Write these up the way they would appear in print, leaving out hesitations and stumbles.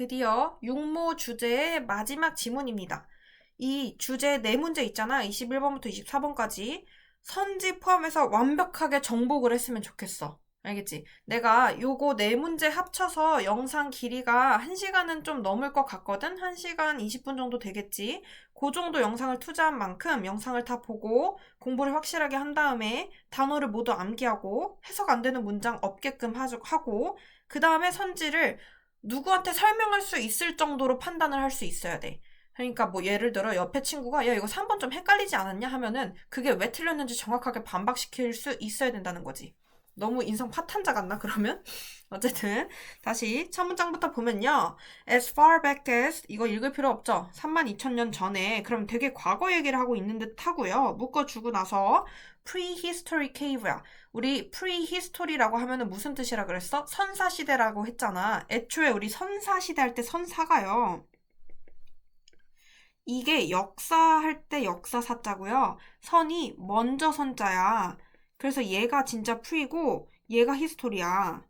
드디어 육모 주제의 마지막 지문입니다. 이 주제 네 문제 있잖아. 21번부터 24번까지. 선지 포함해서 완벽하게 정복을 했으면 좋겠어. 알겠지? 내가 요거 네 문제 합쳐서 영상 길이가 1시간은 좀 넘을 것 같거든? 1시간 20분 정도 되겠지? 그 정도 영상을 투자한 만큼 영상을 다 보고 공부를 확실하게 한 다음에 단어를 모두 암기하고 해석 안 되는 문장 없게끔 하고 그 다음에 선지를 누구한테 설명할 수 있을 정도로 판단을 할 수 있어야 돼. 그러니까 뭐 예를 들어 옆에 친구가 야 이거 3번 좀 헷갈리지 않았냐 하면은 그게 왜 틀렸는지 정확하게 반박시킬 수 있어야 된다는 거지. 너무 인성 파탄자 같나 그러면? 어쨌든 다시 첫 문장부터 보면요. As far back as 이거 읽을 필요 없죠. 32,000년 전에 그럼 되게 과거 얘기를 하고 있는 듯 하고요. 묶어주고 나서 prehistory cave야. 우리 prehistory라고 하면은 무슨 뜻이라 그랬어? 선사시대라고 했잖아. 애초에 우리 선사시대 할 때 선사가요. 이게 역사할 때 역사 사자고요. 선이 먼저 선자야. 그래서 얘가 진짜 프리고 얘가 히스토리야.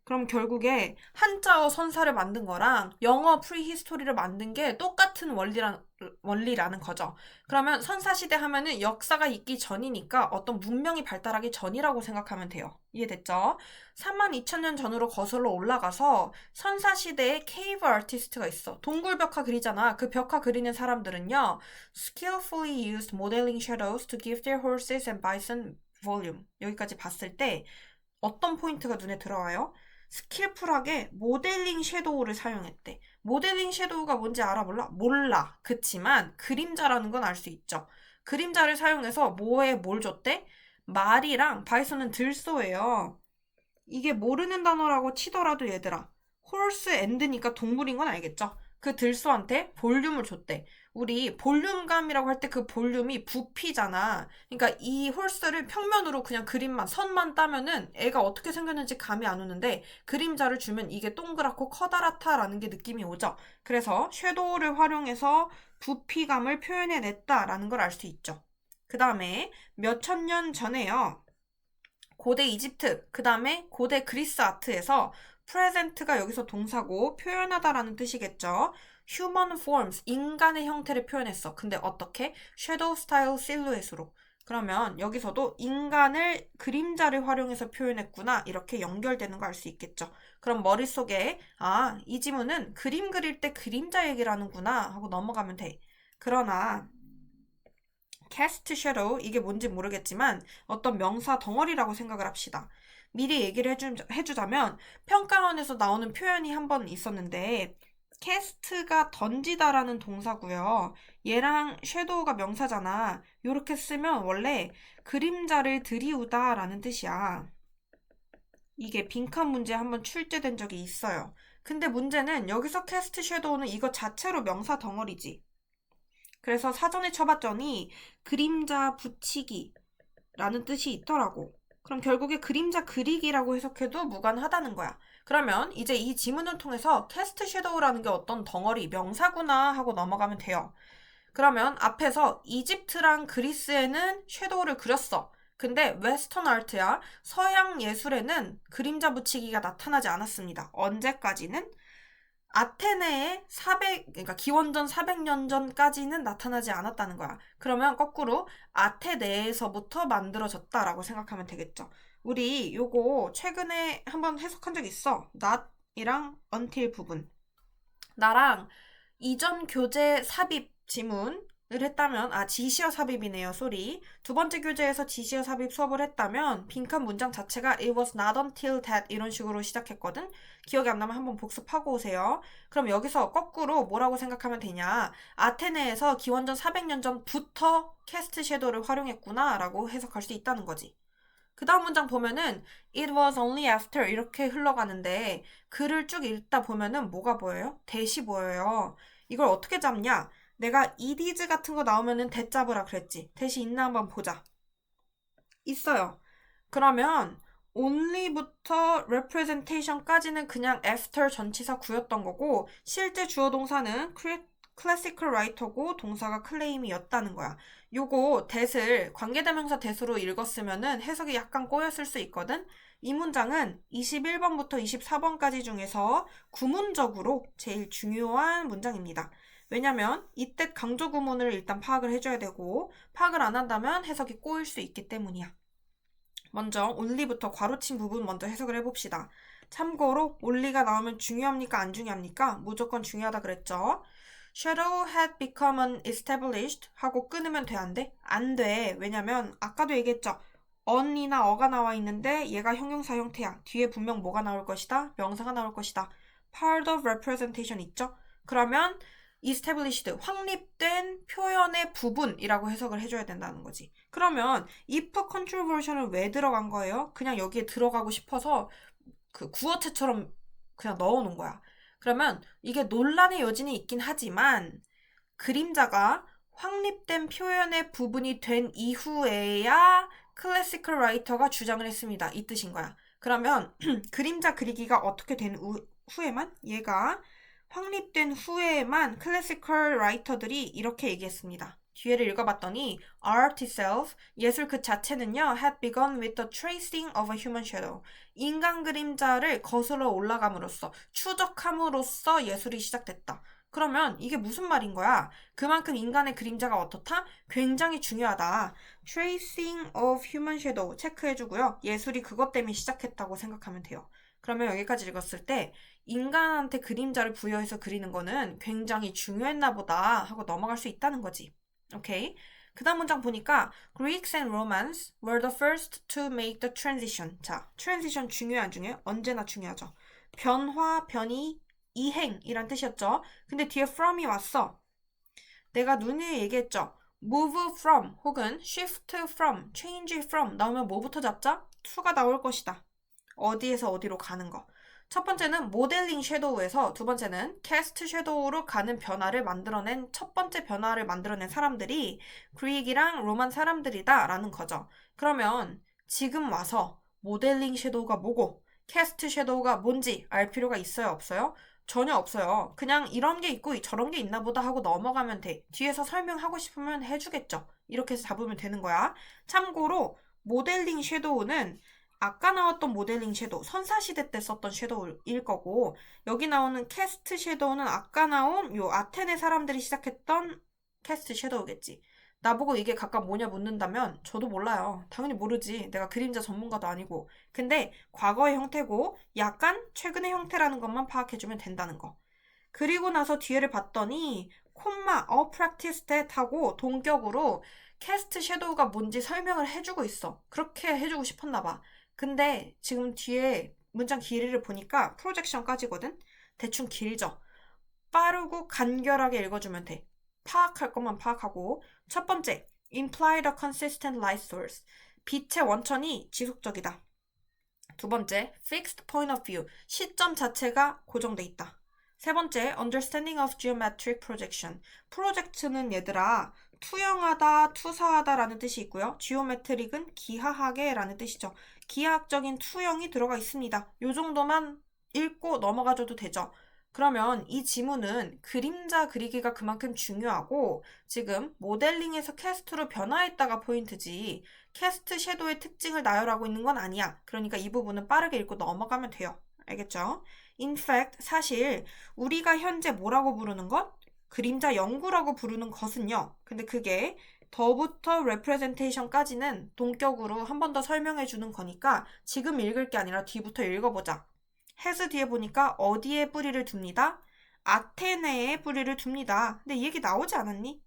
그럼 결국에 한자어 선사를 만든 거랑 영어 프리히스토리를 만든 게 똑같은 원리라는 거죠. 그러면 선사시대 하면은 역사가 있기 전이니까 어떤 문명이 발달하기 전이라고 생각하면 돼요. 이해됐죠? 32,000년 전으로 거슬러 올라가서 선사시대에 케이브 아티스트가 있어. 동굴 벽화 그리잖아. 그 벽화 그리는 사람들은요. skillfully used modeling shadows to give their horses and bison volume. 여기까지 봤을 때 어떤 포인트가 눈에 들어와요? 스킬풀하게 모델링 섀도우를 사용했대. 모델링 섀도우가 뭔지 알아 몰라? 몰라. 그치만 그림자라는 건 알 수 있죠. 그림자를 사용해서 뭐에 뭘 줬대? 말이랑 바이son은 들소예요. 이게 모르는 단어라고 치더라도 얘들아. 홀스 앤드니까 동물인 건 알겠죠? 그 들소한테 볼륨을 줬대. 우리 볼륨감이라고 할 때 그 볼륨이 부피잖아. 그러니까 이 홀스를 평면으로 그냥 그림만 선만 따면은 애가 어떻게 생겼는지 감이 안 오는데 그림자를 주면 이게 동그랗고 커다랗다라는 게 느낌이 오죠. 그래서 섀도우를 활용해서 부피감을 표현해냈다라는 걸 알 수 있죠. 그 다음에 몇천 년 전에요. 고대 이집트, 그 다음에 고대 그리스 아트에서 present가 여기서 동사고 표현하다라는 뜻이겠죠. human forms, 인간의 형태를 표현했어. 근데 어떻게? shadow style silhouette로. 그러면 여기서도 인간을 그림자를 활용해서 표현했구나. 이렇게 연결되는 거 알 수 있겠죠. 그럼 머릿속에 이 지문은 그림 그릴 때 그림자 얘기를 하는구나 하고 넘어가면 돼. 그러나 cast shadow 이게 뭔지 모르겠지만 어떤 명사 덩어리라고 생각을 합시다. 미리 얘기를 해주자면 평가원에서 나오는 표현이 한 번 있었는데 cast가 던지다라는 동사고요. 얘랑 shadow가 명사잖아. 요렇게 쓰면 원래 그림자를 들이우다라는 뜻이야. 이게 빈칸 문제 한번 출제된 적이 있어요. 근데 문제는 여기서 cast shadow는 이거 자체로 명사 덩어리지. 그래서 사전에 쳐봤더니 그림자 붙이기 라는 뜻이 있더라고. 그럼 결국에 그림자 그리기라고 해석해도 무관하다는 거야. 그러면 이제 이 지문을 통해서 캐스트 섀도우라는 게 어떤 덩어리 명사구나 하고 넘어가면 돼요. 그러면 앞에서 이집트랑 그리스에는 섀도우를 그렸어. 근데 웨스턴 아트야 서양 예술에는 그림자 붙이기가 나타나지 않았습니다. 언제까지는? 아테네에 그러니까 기원전 400년 전까지는 나타나지 않았다는 거야. 그러면 거꾸로 아테네에서부터 만들어졌다라고 생각하면 되겠죠. 우리 요거 최근에 한번 해석한 적 있어. not이랑 until 부분. 나랑 이전 교재 삽입 지문을 했다면 지시어 삽입이네요. 쏘리. 두 번째 교재에서 지시어 삽입 수업을 했다면 빈칸 문장 자체가 it was not until that 이런 식으로 시작했거든. 기억이 안 나면 한번 복습하고 오세요. 그럼 여기서 거꾸로 뭐라고 생각하면 되냐. 아테네에서 기원전 400년 전부터 캐스트 섀도우를 활용했구나 라고 해석할 수 있다는 거지. 그 다음 문장 보면은 it was only after 이렇게 흘러가는데 글을 쭉 읽다 보면은 뭐가 보여요? 대시 보여요. 이걸 어떻게 잡냐? 내가 it is 같은 거 나오면은 대 잡으라 그랬지. 대시 있나 한번 보자. 있어요. 그러면 only부터 representation까지는 그냥 after 전치사 구였던 거고 실제 주어 동사는 classical writer고 동사가 claim이었다는 거야. 요거 that을 관계대명사 that으로 읽었으면은 해석이 약간 꼬였을 수 있거든. 이 문장은 21번부터 24번까지 중에서 구문적으로 제일 중요한 문장입니다. 왜냐면 이때 강조 구문을 일단 파악을 해줘야 되고 파악을 안 한다면 해석이 꼬일 수 있기 때문이야. 먼저 only부터 괄호친 부분 먼저 해석을 해봅시다. 참고로 only가 나오면 중요합니까? 안 중요합니까? 무조건 중요하다 그랬죠? Shadow had become established 하고 끊으면 돼, 안 돼? 안 돼. 왜냐면 아까도 얘기했죠. on이나 어가 나와 있는데 얘가 형용사 형태야. 뒤에 분명 뭐가 나올 것이다? 명사가 나올 것이다. part of representation 있죠? 그러면 established, 확립된 표현의 부분이라고 해석을 해줘야 된다는 거지. 그러면 if controversial은 왜 들어간 거예요? 그냥 여기에 들어가고 싶어서 그 구어체처럼 그냥 넣어놓은 거야. 그러면 이게 논란의 여지는 있긴 하지만 그림자가 확립된 표현의 부분이 된 이후에야 클래시컬 라이터가 주장을 했습니다. 이 뜻인 거야. 그러면 그림자 그리기가 어떻게 된 후에만 얘가 확립된 후에만 클래시컬 라이터들이 이렇게 얘기했습니다. 뒤에를 읽어봤더니 art itself, 예술 그 자체는요 had begun with the tracing of a human shadow. 인간 그림자를 거슬러 올라감으로써 추적함으로써 예술이 시작됐다. 그러면 이게 무슨 말인 거야? 그만큼 인간의 그림자가 어떻다? 굉장히 중요하다. tracing of human shadow 체크해주고요. 예술이 그것 때문에 시작했다고 생각하면 돼요. 그러면 여기까지 읽었을 때 인간한테 그림자를 부여해서 그리는 거는 굉장히 중요했나 보다 하고 넘어갈 수 있다는 거지. 오케이? 그 다음 문장 보니까 Greeks and Romans were the first to make the transition. 자, transition 중요해 안 중요해? 언제나 중요하죠. 변화, 변이, 이행이란 뜻이었죠. 근데 뒤에 from이 왔어. 내가 눈에 얘기했죠. move from 혹은 shift from, change from 나오면 뭐부터 잡자? to가 나올 것이다. 어디에서 어디로 가는 거. 첫 번째는 모델링 섀도우에서 두 번째는 캐스트 섀도우로 가는 변화를 만들어낸 첫 번째 변화를 만들어낸 사람들이 그릭이랑 로만 사람들이다 라는 거죠. 그러면 지금 와서 모델링 섀도우가 뭐고 캐스트 섀도우가 뭔지 알 필요가 있어요? 없어요? 전혀 없어요. 그냥 이런 게 있고 저런 게 있나 보다 하고 넘어가면 돼. 뒤에서 설명하고 싶으면 해주겠죠. 이렇게 해서 잡으면 되는 거야. 참고로 모델링 섀도우는 아까 나왔던 모델링 섀도우, 선사시대 때 썼던 섀도우일 거고 여기 나오는 캐스트 섀도우는 아까 나온 요 아테네 사람들이 시작했던 캐스트 섀도우겠지. 나보고 이게 각각 뭐냐 묻는다면 저도 몰라요. 당연히 모르지. 내가 그림자 전문가도 아니고. 근데 과거의 형태고 약간 최근의 형태라는 것만 파악해주면 된다는 거. 그리고 나서 뒤에를 봤더니 콤마, practice that 하고 동격으로 캐스트 섀도우가 뭔지 설명을 해주고 있어. 그렇게 해주고 싶었나 봐. 근데 지금 뒤에 문장 길이를 보니까 프로젝션까지거든? 대충 길죠? 빠르고 간결하게 읽어주면 돼. 파악할 것만 파악하고 첫 번째, imply the consistent light source. 빛의 원천이 지속적이다. 두 번째, fixed point of view. 시점 자체가 고정돼 있다. 세 번째, understanding of geometric projection. 프로젝트는 얘들아 투영하다, 투사하다 라는 뜻이 있고요. geometric은 기하하게 라는 뜻이죠. 기하학적인 투영이 들어가 있습니다. 요 정도만 읽고 넘어가줘도 되죠. 그러면 이 지문은 그림자 그리기가 그만큼 중요하고 지금 모델링에서 캐스트로 변화했다가 포인트지 캐스트 섀도우의 특징을 나열하고 있는 건 아니야. 그러니까 이 부분은 빠르게 읽고 넘어가면 돼요. 알겠죠? In fact, 사실 우리가 현재 뭐라고 부르는 것? 그림자 연구라고 부르는 것은요. 근데 그게 더부터 representation까지는 동격으로 한 번 더 설명해 주는 거니까 지금 읽을 게 아니라 뒤부터 읽어보자. has 뒤에 보니까 어디에 뿌리를 둡니다? 아테네에 뿌리를 둡니다. 근데 이 얘기 나오지 않았니?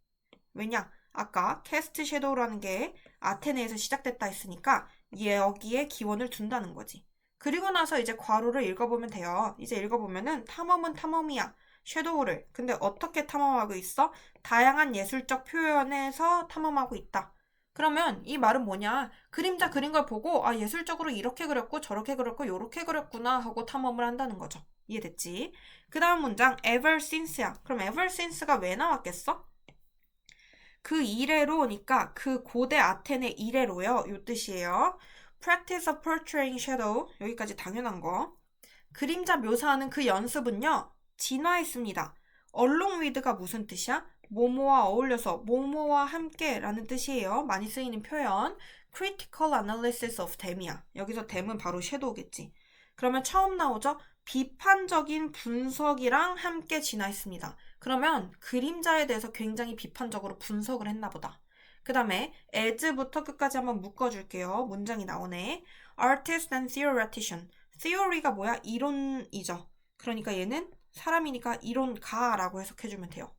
왜냐? 아까 캐스트 섀도우라는 게 아테네에서 시작됐다 했으니까 여기에 기원을 둔다는 거지. 그리고 나서 이제 괄호를 읽어보면 돼요. 이제 읽어보면은 탐험은 탐험이야. 섀도우를. 근데 어떻게 탐험하고 있어? 다양한 예술적 표현에서 탐험하고 있다. 그러면 이 말은 뭐냐? 그림자 그린 걸 보고 아 예술적으로 이렇게 그렸고 저렇게 그렸고 요렇게 그렸구나 하고 탐험을 한다는 거죠. 이해됐지? 그 다음 문장 ever since야. 그럼 ever since가 왜 나왔겠어? 그 이래로니까 그 고대 아테네 이래로요. 요 뜻이에요. practice of portraying shadow. 여기까지 당연한 거. 그림자 묘사하는 그 연습은요. 진화했습니다. along with가 무슨 뜻이야? 뭐뭐와 어울려서, 뭐뭐와 함께 라는 뜻이에요. 많이 쓰이는 표현. critical analysis of them이야. 여기서 them은 바로 shadow겠지. 그러면 처음 나오죠? 비판적인 분석이랑 함께 진화했습니다. 그러면 그림자에 대해서 굉장히 비판적으로 분석을 했나 보다. 그 다음에 as부터 끝까지 한번 묶어줄게요. 문장이 나오네. artist and theoretician. theory가 뭐야? 이론이죠. 그러니까 얘는 사람이니까 이론가라고 해석해주면 돼요.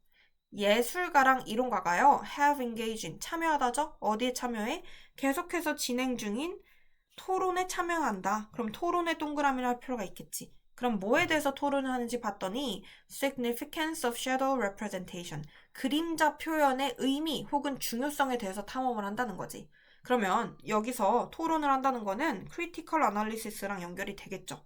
예술가랑 이론가가요. have engaged, 참여하다죠? 어디에 참여해? 계속해서 진행 중인 토론에 참여한다. 그럼 토론에 동그라미를 할 필요가 있겠지. 그럼 뭐에 대해서 토론을 하는지 봤더니 significance of shadow representation, 그림자 표현의 의미 혹은 중요성에 대해서 탐험을 한다는 거지. 그러면 여기서 토론을 한다는 거는 critical analysis랑 연결이 되겠죠.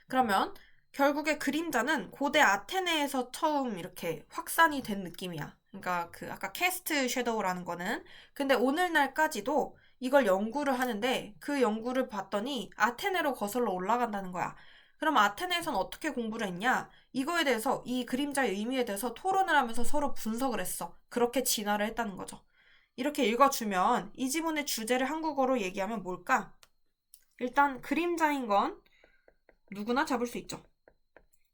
그러면 결국에 그림자는 고대 아테네에서 처음 이렇게 확산이 된 느낌이야. 그러니까 그 아까 캐스트 섀도우라는 거는. 근데 오늘날까지도 이걸 연구를 하는데 그 연구를 봤더니 아테네로 거슬러 올라간다는 거야. 그럼 아테네에서는 어떻게 공부를 했냐? 이거에 대해서 이 그림자의 의미에 대해서 토론을 하면서 서로 분석을 했어. 그렇게 진화를 했다는 거죠. 이렇게 읽어주면 이 지문의 주제를 한국어로 얘기하면 뭘까? 일단 그림자인 건 누구나 잡을 수 있죠.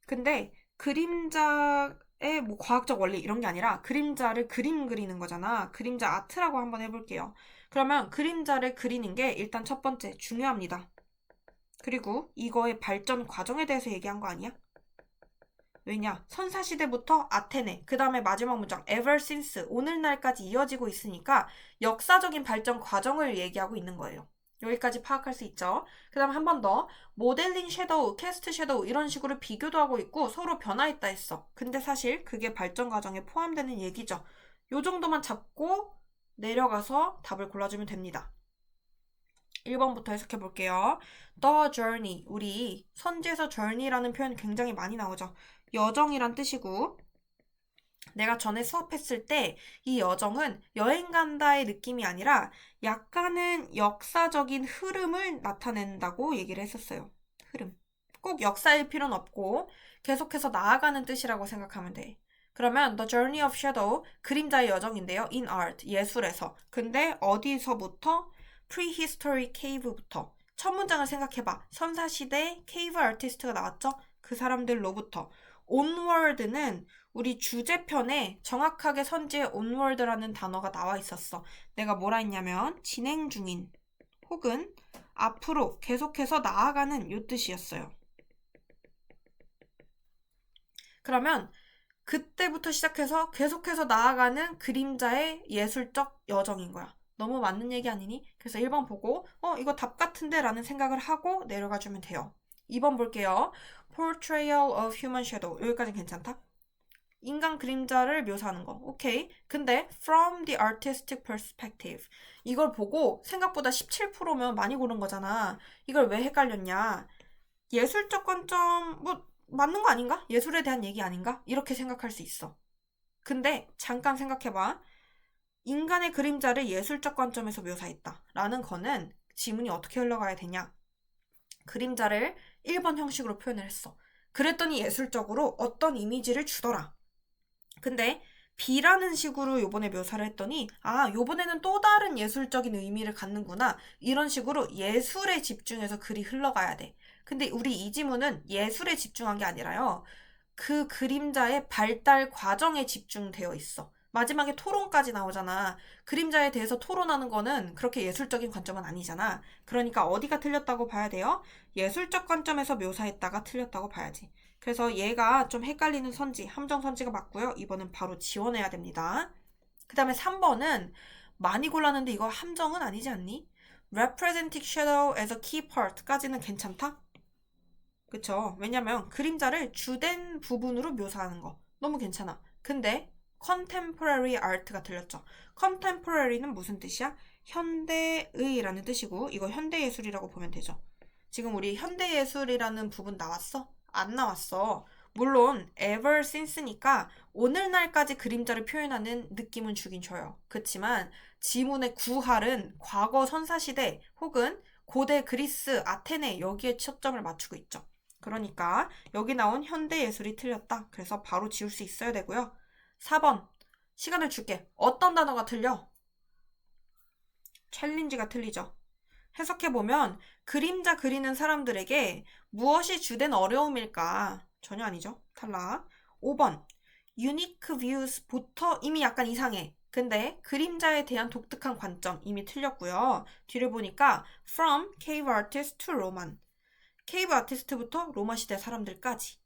근데 그림자의 뭐 과학적 원리 이런 게 아니라 그림자를 그림 그리는 거잖아. 그림자 아트라고 한번 해볼게요. 그러면 그림자를 그리는 게 일단 첫 번째 중요합니다. 그리고 이거의 발전 과정에 대해서 얘기한 거 아니야? 왜냐? 선사시대부터 아테네, 그 다음에 마지막 문장 ever since, 오늘날까지 이어지고 있으니까 역사적인 발전 과정을 얘기하고 있는 거예요. 여기까지 파악할 수 있죠? 그 다음 한 번 더 모델링 섀도우, 캐스트 섀도우 이런 식으로 비교도 하고 있고 서로 변화했다 했어. 근데 사실 그게 발전 과정에 포함되는 얘기죠. 요 정도만 잡고 내려가서 답을 골라주면 됩니다. 1번부터 해석해 볼게요. The journey, 우리 선지에서 journey라는 표현 굉장히 많이 나오죠. 여정이란 뜻이고 내가 전에 수업했을 때 이 여정은 여행 간다의 느낌이 아니라 약간은 역사적인 흐름을 나타낸다고 얘기를 했었어요. 흐름. 꼭 역사일 필요는 없고 계속해서 나아가는 뜻이라고 생각하면 돼. 그러면 The Journey of Shadow, 그림자의 여정인데요. In art, 예술에서. 근데 어디서부터? Prehistory Cave부터. 첫 문장을 생각해봐. 선사시대 케이브 아티스트가 나왔죠? 그 사람들로부터. onward는 우리 주제편에 정확하게 선지에 onward라는 단어가 나와 있었어. 내가 뭐라 했냐면 진행 중인 혹은 앞으로 계속해서 나아가는 요 뜻이었어요. 그러면 그때부터 시작해서 계속해서 나아가는 그림자의 예술적 여정인 거야. 너무 맞는 얘기 아니니? 그래서 1번 보고 이거 답 같은데 라는 생각을 하고 내려가 주면 돼요. 2번 볼게요. Portrayal of Human Shadow. 여기까지 괜찮다? 인간 그림자를 묘사하는 거. 오케이. 근데 from the artistic perspective. 이걸 보고 생각보다 17%면 많이 고른 거잖아. 이걸 왜 헷갈렸냐? 예술적 관점 뭐 맞는 거 아닌가? 예술에 대한 얘기 아닌가? 이렇게 생각할 수 있어. 근데 잠깐 생각해봐. 인간의 그림자를 예술적 관점에서 묘사했다 라는 거는 지문이 어떻게 흘러가야 되냐? 그림자를 1번 형식으로 표현을 했어. 그랬더니 예술적으로 어떤 이미지를 주더라. 근데 B라는 식으로 요번에 묘사를 했더니 요번에는 또 다른 예술적인 의미를 갖는구나. 이런 식으로 예술에 집중해서 글이 흘러가야 돼. 근데 우리 이 지문은 예술에 집중한 게 아니라요. 그 그림자의 발달 과정에 집중되어 있어. 마지막에 토론까지 나오잖아. 그림자에 대해서 토론하는 거는 그렇게 예술적인 관점은 아니잖아. 그러니까 어디가 틀렸다고 봐야 돼요? 예술적 관점에서 묘사했다가 틀렸다고 봐야지. 그래서 얘가 좀 헷갈리는 선지, 함정 선지가 맞고요. 2번은 바로 지원해야 됩니다. 그 다음에 3번은 많이 골랐는데 이거 함정은 아니지 않니? Representing shadow as a key part까지는 괜찮다? 그쵸? 왜냐면 그림자를 주된 부분으로 묘사하는 거 너무 괜찮아. 근데 contemporary art가 틀렸죠. contemporary는 무슨 뜻이야? 현대의라는 뜻이고 이거 현대예술이라고 보면 되죠. 지금 우리 현대예술이라는 부분 나왔어? 안 나왔어. 물론 ever since니까 오늘날까지 그림자를 표현하는 느낌은 주긴 줘요. 그렇지만 지문의 구할은 과거 선사시대 혹은 고대 그리스, 아테네 여기에 초점을 맞추고 있죠. 그러니까 여기 나온 현대예술이 틀렸다. 그래서 바로 지울 수 있어야 되고요. 4번 시간을 줄게. 어떤 단어가 틀려? 챌린지가 틀리죠. 해석해보면 그림자 그리는 사람들에게 무엇이 주된 어려움일까? 전혀 아니죠. 탈락. 5번 unique views부터 이미 약간 이상해. 근데 그림자에 대한 독특한 관점 이미 틀렸고요. 뒤를 보니까 from cave artist to Roman. 케이브 아티스트부터 로마 시대 사람들까지.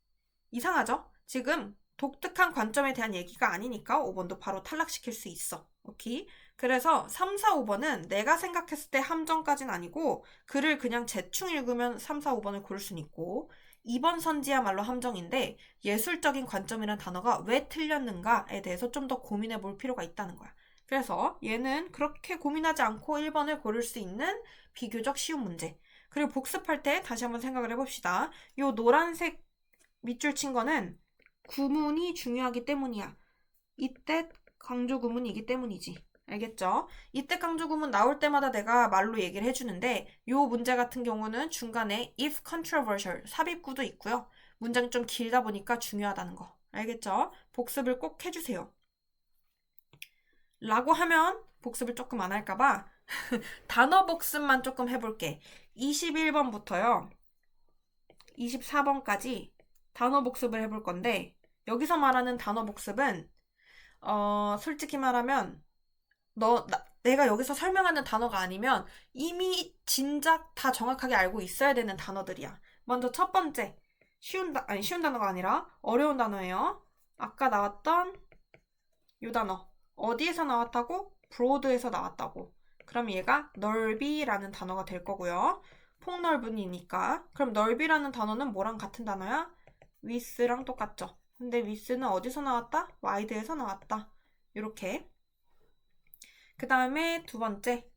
이상하죠? 지금 독특한 관점에 대한 얘기가 아니니까 5번도 바로 탈락시킬 수 있어. 오케이? 그래서 3, 4, 5번은 내가 생각했을 때 함정까지는 아니고 글을 그냥 대충 읽으면 3, 4, 5번을 고를 수는 있고 2번 선지야말로 함정인데 예술적인 관점이란 단어가 왜 틀렸는가에 대해서 좀 더 고민해 볼 필요가 있다는 거야. 그래서 얘는 그렇게 고민하지 않고 1번을 고를 수 있는 비교적 쉬운 문제. 그리고 복습할 때 다시 한번 생각을 해봅시다. 요 노란색 밑줄 친 거는 구문이 중요하기 때문이야. 이때 강조 구문이기 때문이지. 알겠죠? 이때 강조 구문 나올 때마다 내가 말로 얘기를 해주는데 요 문제 같은 경우는 중간에 if controversial 삽입구도 있고요. 문장이 좀 길다 보니까 중요하다는 거. 알겠죠? 복습을 꼭 해주세요. 라고 하면 복습을 조금 안 할까봐 단어 복습만 조금 해볼게. 21번부터요. 24번까지 단어 복습을 해볼 건데 여기서 말하는 단어 복습은 솔직히 말하면 내가 여기서 설명하는 단어가 아니면 이미 진작 다 정확하게 알고 있어야 되는 단어들이야. 먼저 첫 번째 쉬운 단어가 아니라 어려운 단어예요. 아까 나왔던 이 단어 어디에서 나왔다고? broad에서 나왔다고. 그럼 얘가 넓이라는 단어가 될 거고요. 폭넓은이니까. 그럼 넓이라는 단어는 뭐랑 같은 단어야? width랑 똑같죠. 근데 width는 어디서 나왔다? wide에서 나왔다. 이렇게. 그 다음에 두 번째.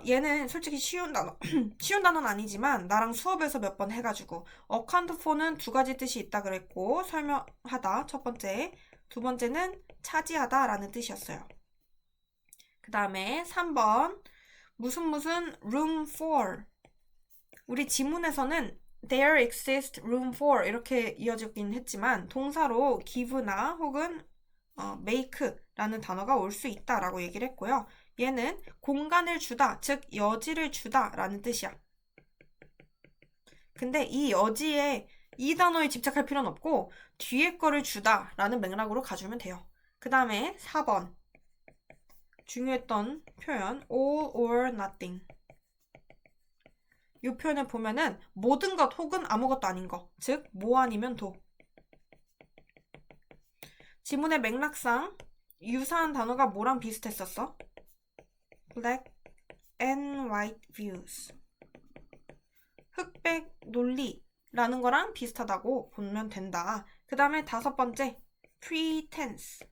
얘는 솔직히 쉬운 단어, 쉬운 단어는 아니지만 나랑 수업에서 몇 번 해가지고 account for는 두 가지 뜻이 있다 그랬고 설명하다 첫 번째. 두 번째는 차지하다 라는 뜻이었어요. 그 다음에 3번 무슨 room for 우리 지문에서는 there exists room for 이렇게 이어지긴 했지만 동사로 give나 혹은 make라는 단어가 올 수 있다라고 얘기를 했고요. 얘는 공간을 주다, 즉 여지를 주다 라는 뜻이야. 근데 이 여지에 이 단어에 집착할 필요는 없고 뒤에 거를 주다 라는 맥락으로 가주면 돼요. 그 다음에 4번 중요했던 표현 all or nothing. 이 표현을 보면은 모든 것 혹은 아무것도 아닌 것, 즉 뭐 아니면 도. 지문의 맥락상 유사한 단어가 뭐랑 비슷했었어? black and white views. 흑백 논리라는 거랑 비슷하다고 보면 된다. 그 다음에 다섯 번째 pretense.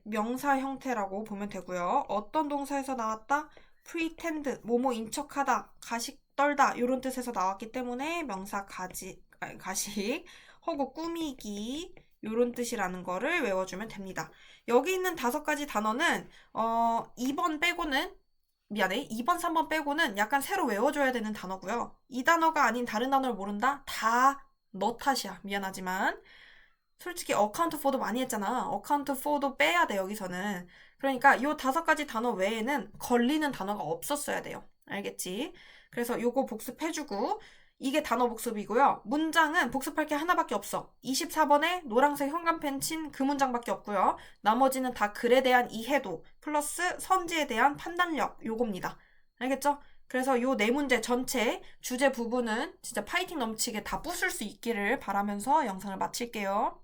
명사 형태라고 보면 되고요. 어떤 동사에서 나왔다? pretend, 뭐뭐 인척하다, 가식 떨다 이런 뜻에서 나왔기 때문에 명사 가식 혹은 꾸미기 이런 뜻이라는 거를 외워주면 됩니다. 여기 있는 5가지 단어는 2번 빼고는 3번 빼고는 약간 새로 외워줘야 되는 단어고요. 이 단어가 아닌 다른 단어를 모른다? 다 너 탓이야. 미안하지만 솔직히 account for도 많이 했잖아. account for도 빼야 돼 여기서는. 그러니까 이 5가지 단어 외에는 걸리는 단어가 없었어야 돼요. 알겠지? 그래서 요거 복습해주고 이게 단어 복습이고요. 문장은 복습할 게 하나밖에 없어. 24번에 노란색 형광펜 친 그 문장밖에 없고요. 나머지는 다 글에 대한 이해도 플러스 선지에 대한 판단력 요겁니다. 알겠죠? 그래서 요 4문제 전체 주제 부분은 진짜 파이팅 넘치게 다 부술 수 있기를 바라면서 영상을 마칠게요.